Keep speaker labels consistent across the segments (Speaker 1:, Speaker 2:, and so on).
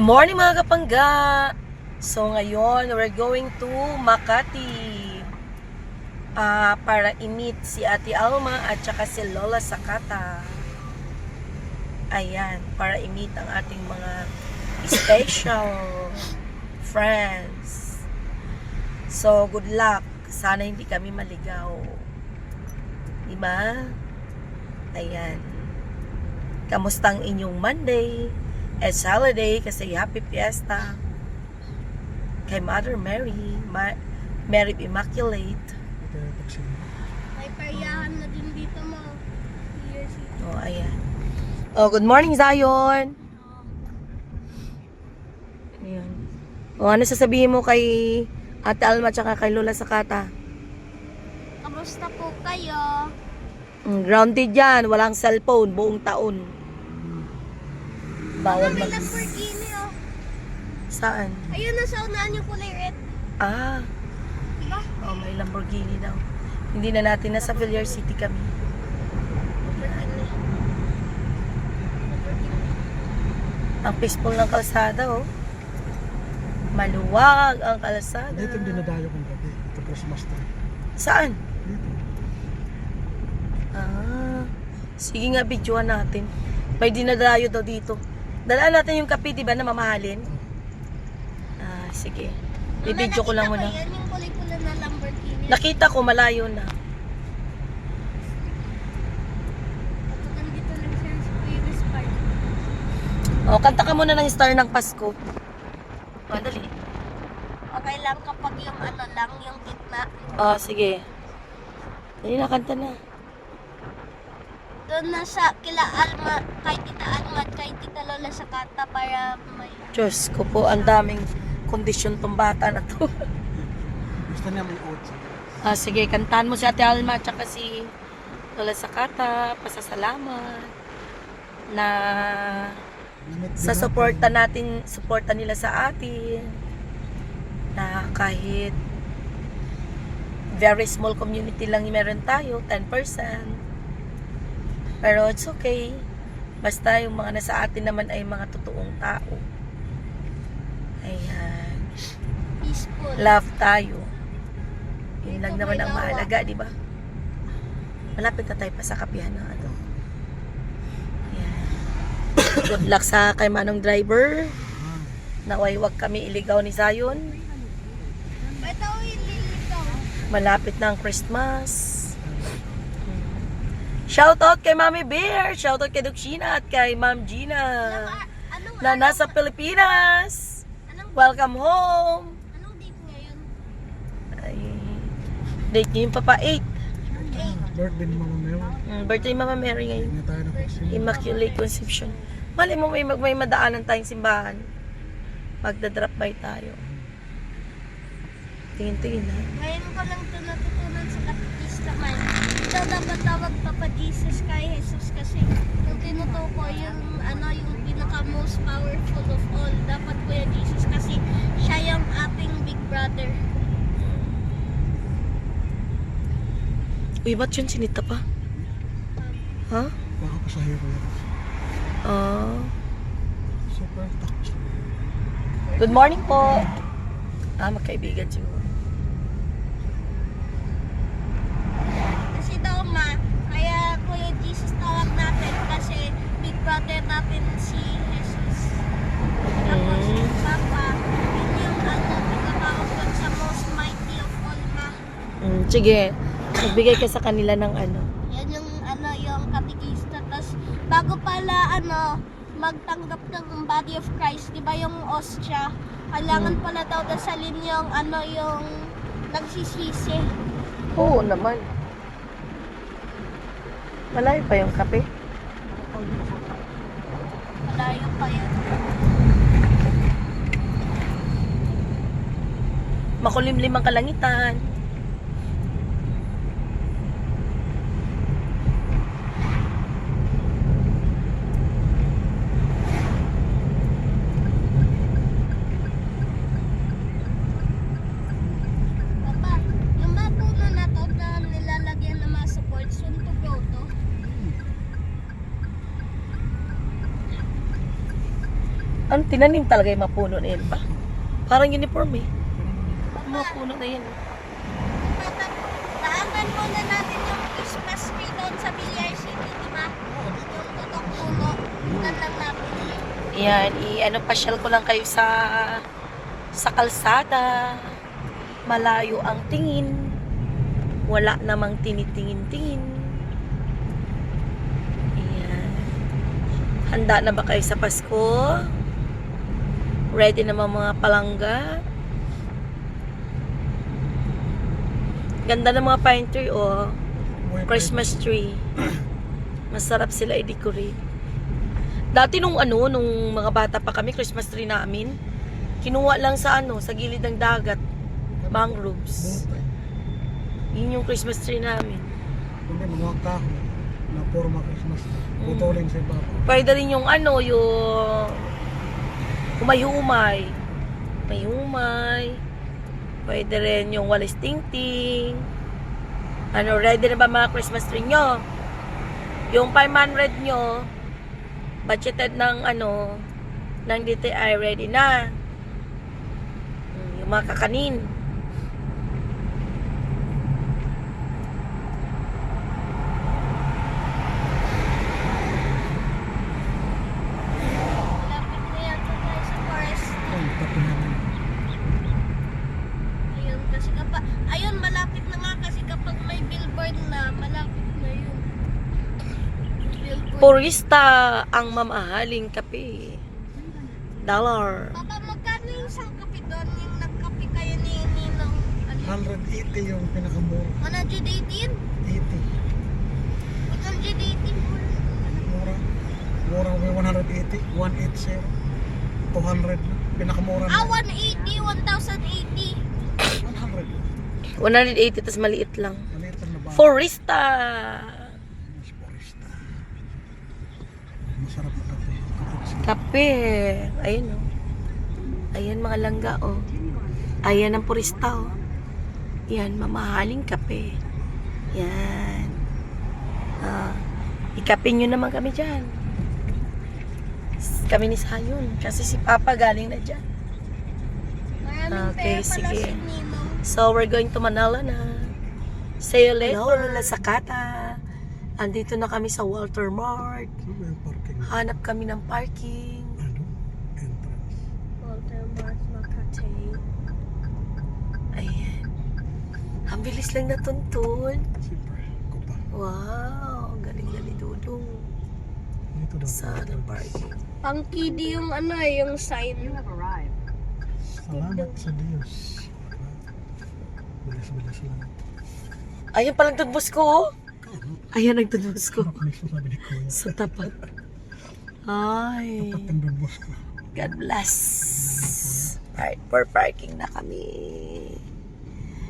Speaker 1: morning mga kapangga! So ngayon, we're going to Makati para i-meet si Ate Alma at saka si Lola Sakata. Ayan, para i-meet ang ating mga special friends. So, good luck. Sana hindi kami maligaw. Diba? Ayan. Kamusta ang inyong Monday? It's holiday kasi happy fiesta kay Mother Mary, Mary Immaculate.
Speaker 2: May peryahan na din dito mo.
Speaker 1: Oh, ayan. Oh, good morning, Zion. Ayan. Oh, ano sasabihin mo kay Ate Alma at kay Lola Sakata?
Speaker 2: Kamusta po kayo?
Speaker 1: Grounded yan, walang cellphone buong taon. Bawal
Speaker 2: May
Speaker 1: mag...
Speaker 2: Lamborghini oh.
Speaker 1: Saan?
Speaker 2: Ayun, nasa unahan yung kulay red.
Speaker 1: Ah,
Speaker 2: Diba?
Speaker 1: oh, may Lamborghini daw. Hindi na natin, nasa Villar City kami.
Speaker 2: Lamborghini.
Speaker 1: Ang peaceful ng kalsada, oh. Maluwag ang kalsada.
Speaker 3: Dito yung dinadayo kong gabi. Ito Christmas tree.
Speaker 1: Saan?
Speaker 3: Dito.
Speaker 1: Ah, sige nga, videoan natin. May dinadayo daw dito. Dalaan natin yung kape, di ba, na mamahalin? Ah, sige. I-video ko lang muna.
Speaker 2: Yan yung kulay pula na Lamborghini.
Speaker 1: Nakita ko, malayo na.
Speaker 2: Nandito lang siya sa previous part.
Speaker 1: O, kanta ka muna ng Star ng Pasko. Madali.
Speaker 2: Okay lang kapag yung ano lang, yung gitna.
Speaker 1: Oh, sige. Dali na, kanta na.
Speaker 2: Doon na sa kila Alma, kay Tita Alma at kay Tita Lola Sakata para may...
Speaker 1: Diyos ko po, ang daming kondisyon tong bata na to.
Speaker 3: Gusto niya may oats.
Speaker 1: Ah, sige, kantahan mo si Ate Alma at saka si Lola Sakata. Pasasalamat na sa suporta nila sa atin, na kahit very small community lang yung meron tayo, 10%. Pero it's okay. Basta yung mga nasa atin naman ay mga totoong tao. Ayan.
Speaker 2: Peaceful.
Speaker 1: Love tayo. Yun lang
Speaker 2: Dito
Speaker 1: naman
Speaker 2: may
Speaker 1: ang
Speaker 2: lawa.
Speaker 1: mahalaga, di ba? Malapit na tayo pa sa kapihan ng ano. Ayan. Good luck sa kay Manong driver. Naway wag kami iligaw ni Zion.
Speaker 2: Ito hindi ito.
Speaker 1: Malapit na ang Christmas. Shoutout kay Mami Bear. Shoutout kay Duxina at kay Ma'am Gina
Speaker 2: Anong
Speaker 1: na nasa Pilipinas. Welcome home.
Speaker 2: Anong date ngayon?
Speaker 1: Ay, date niyo yung Papa 8.
Speaker 3: Birthday ni Mama Mel.
Speaker 1: Birthday Mama Mary ngayon.
Speaker 3: Hindi tayo na vaccine.
Speaker 1: Immaculate Conception. Mali mo may madaanan tayong simbahan. Magdadrop by tayo. Tingin-tingin na.
Speaker 2: Ngayon ko lang ito natutunan sa katikista man. Ito dapat tawag Papa Jesus kay Jesus kasi yung tinutuko yung ano yung pinaka most powerful of all. Dapat Kuya Jesus kasi siya yung ating big brother.
Speaker 1: Uy, ba't yun sinita pa? Ha?
Speaker 3: Baka pasahero yan.
Speaker 1: Ah.
Speaker 3: Super tax.
Speaker 1: Good morning po. Magkaibigan siguro.
Speaker 2: Kasi daw kaya Kuya Jesus tawag natin kasi big brother natin si Jesus. Tapos Papa, yun yung ano, pinatawag sa most mighty of all
Speaker 1: Sige. Magbigay ka sa kanila ng ano.
Speaker 2: Yan yung ano, yung katikista. Tapos bago pala ano, magtanggap ng body of Christ, di ba yung ostia, kailangan pala daw dasalin yung ano, yung nagsisisi.
Speaker 1: Oo naman. Malayo pa yung kape.
Speaker 2: Malayo pa yun.
Speaker 1: Makulimlim ang kalangitan.
Speaker 2: Papa, yung mga puno na to na nilalagyan ng mga support, soon to grow to.
Speaker 1: Ang tinanim talaga yung mga puno na yun ba? Parang uniform eh. Yung mga puno na yun.
Speaker 2: Daanan muna natin yung Christmas tree doon sa Villar City, di ba? Yung tutok puno. Doon lang natin.
Speaker 1: Yan, pasyal ko lang kayo sa kalsada. Malayo ang tingin. Wala namang tinitingin-tingin. Ayan. Handa na ba kayo sa Pasko? Ready na ba mga palangga? Ganda ng mga pine tree, oh. Christmas tree. Masarap sila i-decorate. Dati nung mga bata pa kami, Christmas tree namin, kinuha lang sa sa gilid ng dagat, mangroves. Yun yung Christmas tree namin.
Speaker 3: Kundi mga kahoy na forma Christmas. Putulin sa iba.
Speaker 1: Pwede rin yung yung umay-umay. May-umay. Pwede rin yung walis ting-ting. Ready na ba mga Christmas tree nyo? Yung 500 nyo, budgeted ng ng DTI, ready na. Yung mga kakanin.
Speaker 2: Malapit na yata tayo sa forest.
Speaker 3: Ay, tapos naman.
Speaker 2: Ayun, malapit na nga kasi kapag may billboard na, malapit na yun. Billboard.
Speaker 1: Purista ang mamahaling kape. $1.
Speaker 2: Papa, magkano yung isang kape doon? Yung nagkape kayo ni Ninong?
Speaker 3: 180 yung pinakamura.
Speaker 2: 118?
Speaker 3: 80.
Speaker 2: 118 mo.
Speaker 3: Mura. Mura may 180. 180. 200 na. Pinakamura na.
Speaker 2: 180, 1,080.
Speaker 3: 100.
Speaker 1: 180, tas maliit lang.
Speaker 3: Maliit na ba?
Speaker 1: Forista!
Speaker 3: Mas foresta. Masarap na kape.
Speaker 1: Kape. Ayun, oh. Ayan, mga langga, oh. Ayan ang purista, oh. Yan, mamahaling kape. Yan. Ikape nyo naman kami dyan. Kami ni Sayon. Kasi si Papa galing na dyan.
Speaker 2: Maraming
Speaker 1: Okay,
Speaker 2: pera pala
Speaker 1: sige.
Speaker 2: si Ninong.
Speaker 1: So, we're going to Manila na. See you later. Hello, Lola Sakata. Andito na kami sa Walter Mart.
Speaker 3: Ano ba yung parking?
Speaker 1: Hanap kami ng parking.
Speaker 3: Ano? Entrance.
Speaker 2: Walter Mart Makati.
Speaker 1: Ayan. Ang bilis lang natuntun.
Speaker 3: Siyempre. Ko pa.
Speaker 1: Wow, galing na ni Dudong.
Speaker 3: Dito daw.
Speaker 1: Sana parking.
Speaker 2: Pang kiddie yung yung sign.
Speaker 3: Salamat sa Diyos. Bilis-bilis lang.
Speaker 1: Ayan palang tudbos ko, oh. Ayan ang tudbos ko.
Speaker 3: Ano kami sabi ni Kuya?
Speaker 1: Sa tapat. Ay.
Speaker 3: Tapat ng dudbos ko.
Speaker 1: God bless. Alright, for parking na kami.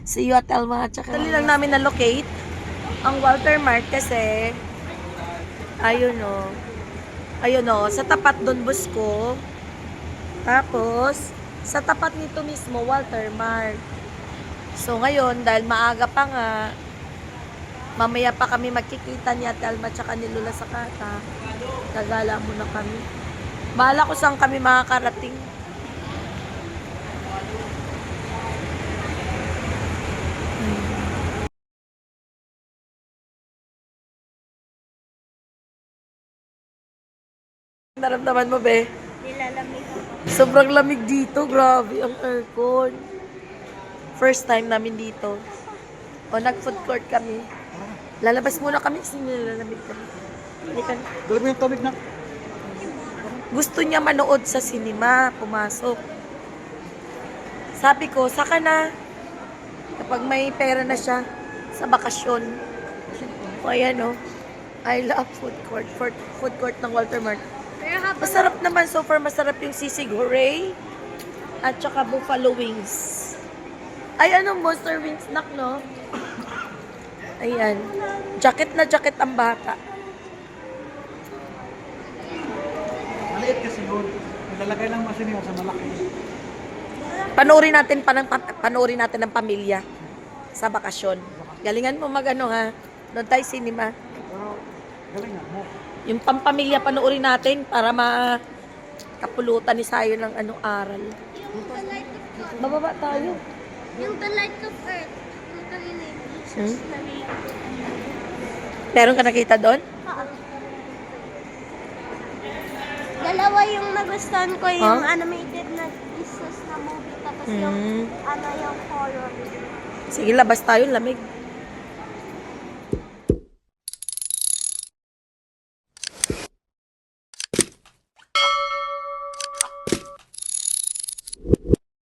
Speaker 1: See you at Elma. Tsaka dali lang namin na-locate ang Walter Mart kasi ayun o. Ayun o, sa tapat Don Bosco. Tapos, sa tapat nito mismo, Walter Mart. So ngayon, dahil maaga pa nga, mamaya pa kami magkikita ni Ate Alma tsaka ni Lola Sakata. Gagala muna kami. Bahala ko saan kami makakarating. Naramdaman mo, be?
Speaker 2: Nilalamig ako.
Speaker 1: Sobrang lamig dito. Grabe ang aircon. First time namin dito. O, nag-food court kami. Lalabas muna kami kasi nilalamig kami. Halika na.
Speaker 3: Dali mo yung tubig na.
Speaker 1: Gusto niya manood sa cinema, pumasok. Sabi ko, saka na. Kapag may pera na siya sa bakasyon. O, ayan o. I love food court. Food court ng Walter Mart.
Speaker 2: Pero habang
Speaker 1: Masarap naman. So far, masarap yung sisig hooray. At saka buffalo wings. Ay, monster wings snack, no? Ayan. Jacket na jacket ang bata.
Speaker 3: Maliit kasi yun. Nilalagay lang masin yun sa malaki.
Speaker 1: Panoorin natin ng pamilya sa bakasyon. Galingan mo ha. Doon tayo cinema.
Speaker 3: Pero galing nga mo.
Speaker 1: Yung pampamilya panoorin natin para kapulutan ni Sayo ng anong aral.
Speaker 2: Yung the light of God.
Speaker 1: Bababa tayo.
Speaker 2: Yung the light of earth. Yung kanina yung Jesus na may...
Speaker 1: Meron ka nakita doon?
Speaker 2: Oo. Dalawa yung nagustuhan ko, yung animated na Jesus na movie, tapos yung
Speaker 1: Mm.
Speaker 2: yung horror.
Speaker 1: Sige, labas tayo, lamig.